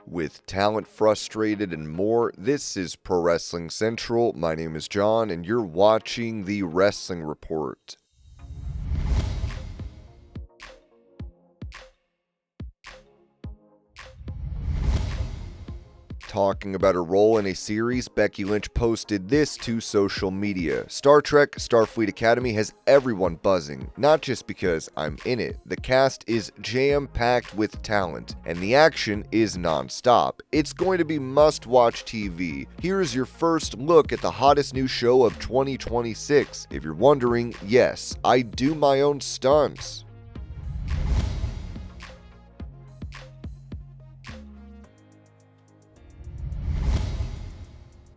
With talent frustrated and more, this is Pro Wrestling Central. My name is John, and you're watching the Wrestling Report. Talking about her role in a series, Becky Lynch posted this to social media. Star Trek Starfleet Academy has everyone buzzing, not just because I'm in it. The cast is jam-packed with talent, and the action is non-stop. It's going to be must-watch TV. Here's your first look at the hottest new show of 2026. If you're wondering, yes, I do my own stunts.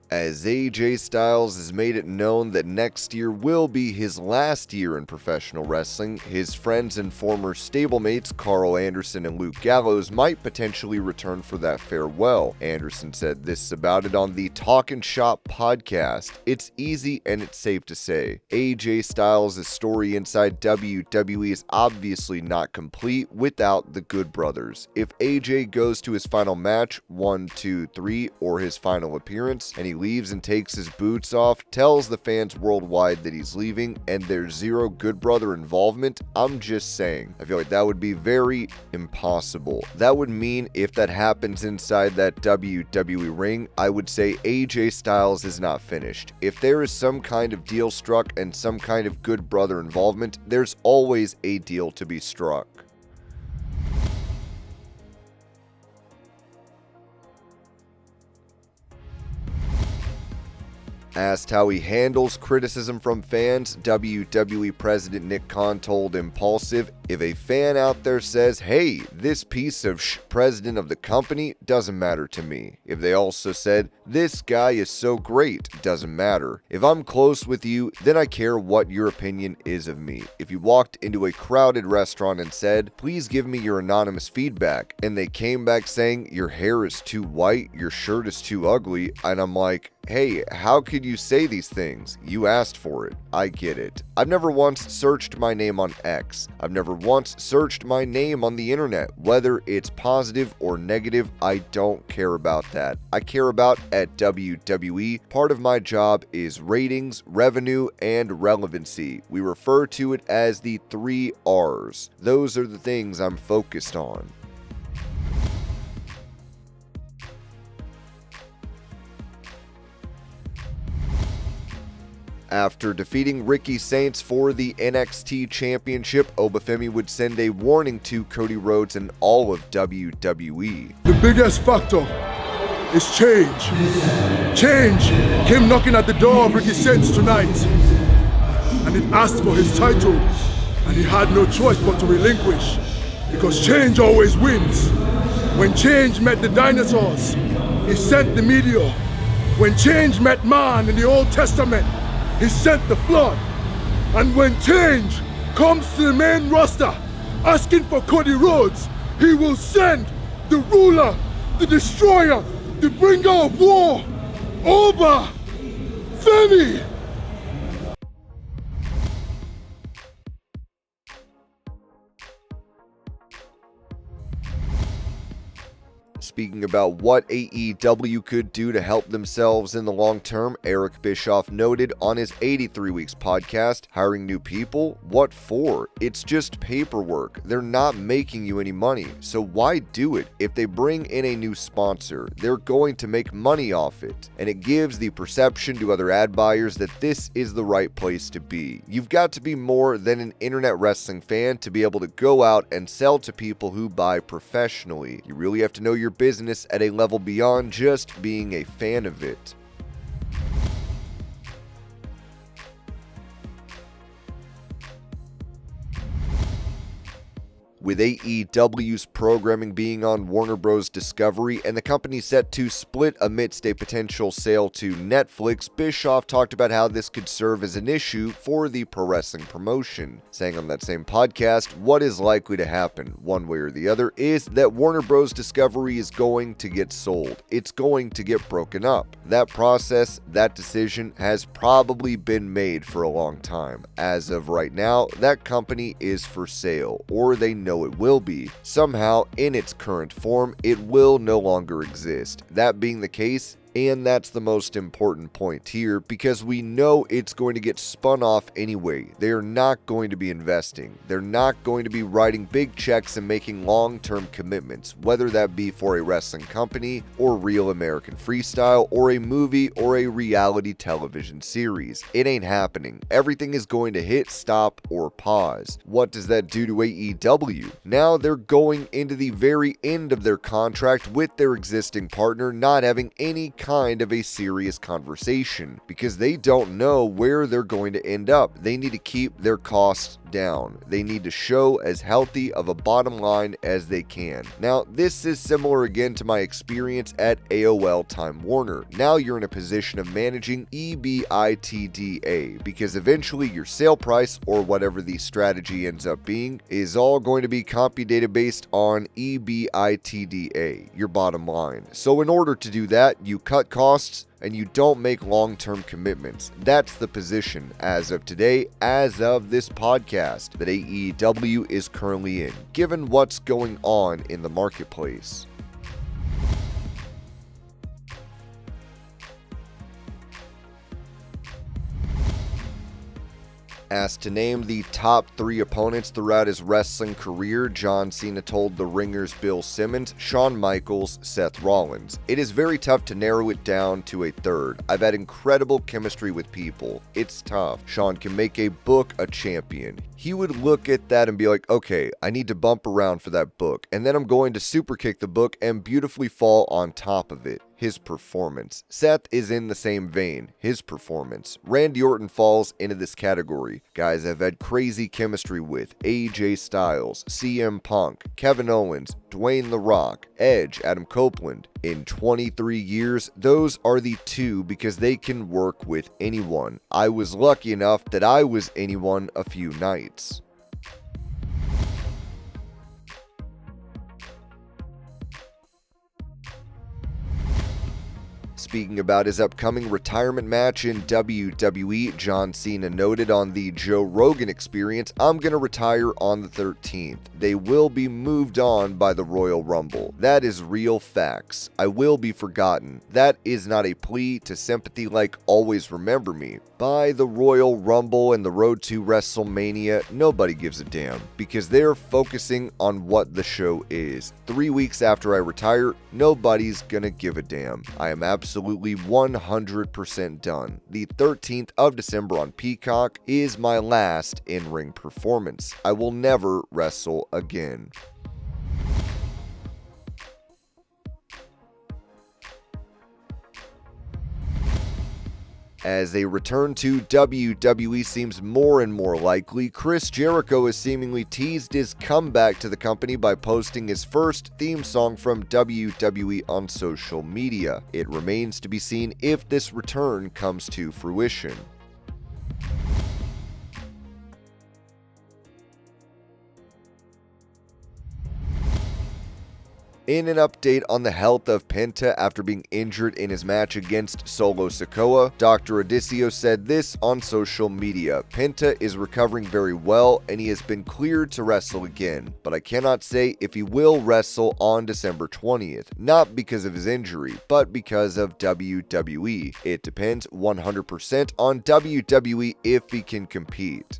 As AJ Styles has made it known that next year will be his last year in professional wrestling, his friends and former stablemates Carl Anderson and Luke Gallows might potentially return for that farewell. Anderson said this about it on the Talkin' Shop podcast. It's easy and it's safe to say. AJ Styles' story inside WWE is obviously not complete without the Good Brothers. If AJ goes to his final match, 1, 2, 3, or his final appearance, and he leaves and takes his boots off, tells the fans worldwide that he's leaving, and there's zero Good Brother involvement, I'm just saying. I feel like that would be very impossible. That would mean if that happens inside that WWE ring, I would say AJ Styles is not finished. If there is some kind of deal struck and some kind of Good Brother involvement, there's always a deal to be struck. Asked how he handles criticism from fans, WWE President Nick Khan told Impulsive, "If a fan out there says, hey, this piece of president of the company, doesn't matter to me. If they also said, this guy is so great, doesn't matter. If I'm close with you, then I care what your opinion is of me. If you walked into a crowded restaurant and said, please give me your anonymous feedback, and they came back saying, your hair is too white, your shirt is too ugly, and I'm like, hey, how could you say these things? You asked for it. I get it. I've never once searched my name on X. I've never once searched my name on the internet. Whether it's positive or negative, I don't care about that. I care about at WWE, part of my job is ratings, revenue, and relevancy. We refer to it as the 3 R's. Those are the things I'm focused on." After defeating Ricky Saints for the NXT Championship, FEMI would send a warning to Cody Rhodes and all of WWE. The biggest factor is change. Change came knocking at the door of Ricky Saints tonight, and it asked for his title, and he had no choice but to relinquish, because change always wins. When change met the dinosaurs, he sent the meteor. When change met man in the Old Testament, he sent the flood. And when change comes to the main roster asking for Cody Rhodes, he will send the ruler, the destroyer, the bringer of war, over FEMI. Speaking about what AEW could do to help themselves in the long term, Eric Bischoff noted on his 83 Weeks podcast, hiring new people? What for? It's just paperwork. They're not making you any money, so why do it? If they bring in a new sponsor, they're going to make money off it, and it gives the perception to other ad buyers that this is the right place to be. You've got to be more than an internet wrestling fan to be able to go out and sell to people who buy professionally. You really have to know your business at a level beyond just being a fan of it. With AEW's programming being on Warner Bros. Discovery and the company set to split amidst a potential sale to Netflix, Bischoff talked about how this could serve as an issue for the pro wrestling promotion, saying on that same podcast, what is likely to happen, one way or the other, is that Warner Bros. Discovery is going to get sold. It's going to get broken up. That process, that decision, has probably been made for a long time. As of right now, that company is for sale, or they know know it will be. Somehow, in its current form, it will no longer exist. That being the case, and that's the most important point here, because we know it's going to get spun off anyway. They are not going to be investing. They're not going to be writing big checks and making long-term commitments, whether that be for a wrestling company or Real American Freestyle or a movie or a reality television series. It ain't happening. Everything is going to hit stop or pause. What does that do to AEW? Now they're going into the very end of their contract with their existing partner, not having any kind of a serious conversation because they don't know where they're going to end up. They need to keep their costs down. They need to show as healthy of a bottom line as they can. Now, this is similar again to my experience at AOL Time Warner. Now you're in a position of managing EBITDA because eventually your sale price, or whatever the strategy ends up being, is all going to be computed based on EBITDA, your bottom line. So in order to do that, you cut costs and you don't make long-term commitments. That's the position as of today, as of this podcast, that AEW is currently in, given what's going on in the marketplace. Asked to name the top 3 opponents throughout his wrestling career, John Cena told The Ringer's Bill Simmons, Shawn Michaels, Seth Rollins. It is very tough to narrow it down to a third. I've had incredible chemistry with people. It's tough. Shawn can make a book a champion. He would look at that and be like, okay, I need to bump around for that book, and then I'm going to super kick the book and beautifully fall on top of it. His performance. Seth is in the same vein. His performance. Randy Orton falls into this category. Guys I've had crazy chemistry with: AJ Styles, CM Punk, Kevin Owens, Dwayne The Rock, Edge, Adam Copeland. In 23 years, those are the 2 because they can work with anyone. I was lucky enough that I was anyone a few nights. Speaking about his upcoming retirement match in WWE, John Cena noted on the Joe Rogan Experience, "I'm gonna retire on the 13th. They will be moved on by the Royal Rumble. That is real facts. I will be forgotten. That is not a plea to sympathy like always remember me. By the Royal Rumble and the road to WrestleMania, nobody gives a damn because they're focusing on what the show is. 3 weeks after I retire, nobody's gonna give a damn. I am absolutely 100% done. The 13th of December on Peacock is my last in-ring performance. I will never wrestle again." As a return to WWE seems more and more likely, Chris Jericho has seemingly teased his comeback to the company by posting his first theme song from WWE on social media. It remains to be seen if this return comes to fruition. In an update on the health of Penta after being injured in his match against Solo Sikoa, Dr. Odisio said this on social media: "Penta is recovering very well and he has been cleared to wrestle again, but I cannot say if he will wrestle on December 20th, not because of his injury, but because of WWE. It depends 100% on WWE if he can compete."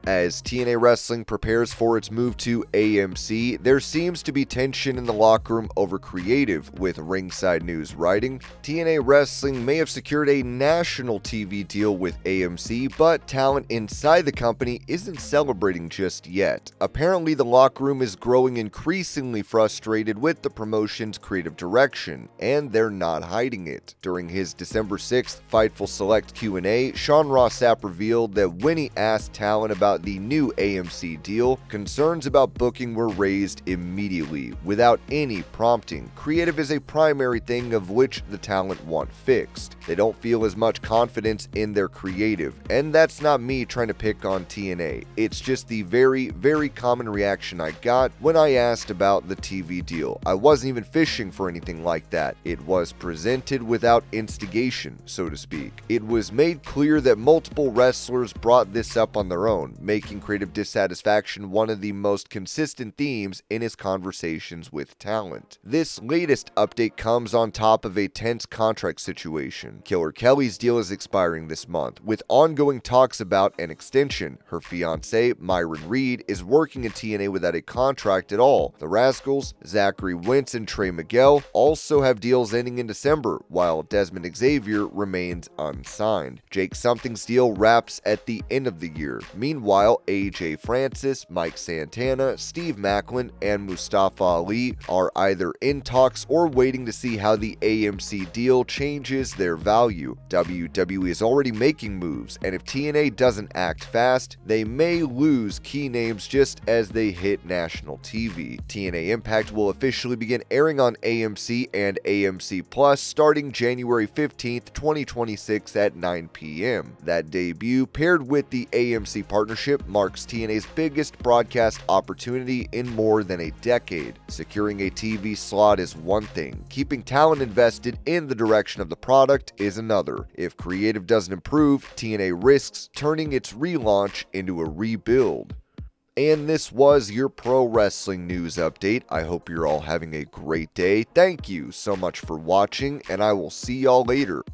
As TNA Wrestling prepares for its move to AMC, there seems to be tension in the locker room over creative, with Ringside News writing, "TNA Wrestling may have secured a national TV deal with AMC, but talent inside the company isn't celebrating just yet. Apparently, the locker room is growing increasingly frustrated with the promotion's creative direction, and they're not hiding it." During his December 6th Fightful Select Q&A, Sean Ross Sapp revealed that when he asked talent about about the new AMC deal, concerns about booking were raised immediately, without any prompting. Creative is a primary thing of which the talent want fixed. They don't feel as much confidence in their creative, and that's not me trying to pick on TNA. It's just the very, very common reaction I got when I asked about the TV deal. I wasn't even fishing for anything like that. It was presented without instigation, so to speak. It was made clear that multiple wrestlers brought this up on their own, making creative dissatisfaction one of the most consistent themes in his conversations with talent. This latest update comes on top of a tense contract situation. Killer Kelly's deal is expiring this month, with ongoing talks about an extension. Her fiancé, Myron Reed, is working in TNA without a contract at all. The Rascals, Zachary Wentz and Trey Miguel, also have deals ending in December, while Desmond Xavier remains unsigned. Jake Something's deal wraps at the end of the year. Meanwhile, AJ Francis, Mike Santana, Steve Macklin, and Mustafa Ali are either in talks or waiting to see how the AMC deal changes their value. WWE is already making moves, and if TNA doesn't act fast, they may lose key names just as they hit national TV. TNA Impact will officially begin airing on AMC and AMC Plus starting January 15th, 2026 at 9 p.m. That debut, paired with the AMC partnership, marks TNA's biggest broadcast opportunity in more than a decade. Securing a TV slot is one thing, keeping talent invested in the direction of the product is another. If creative doesn't improve, TNA risks turning its relaunch into a rebuild. And this was your pro wrestling news update. I hope you're all having a great day. Thank you so much for watching, and I will see y'all later.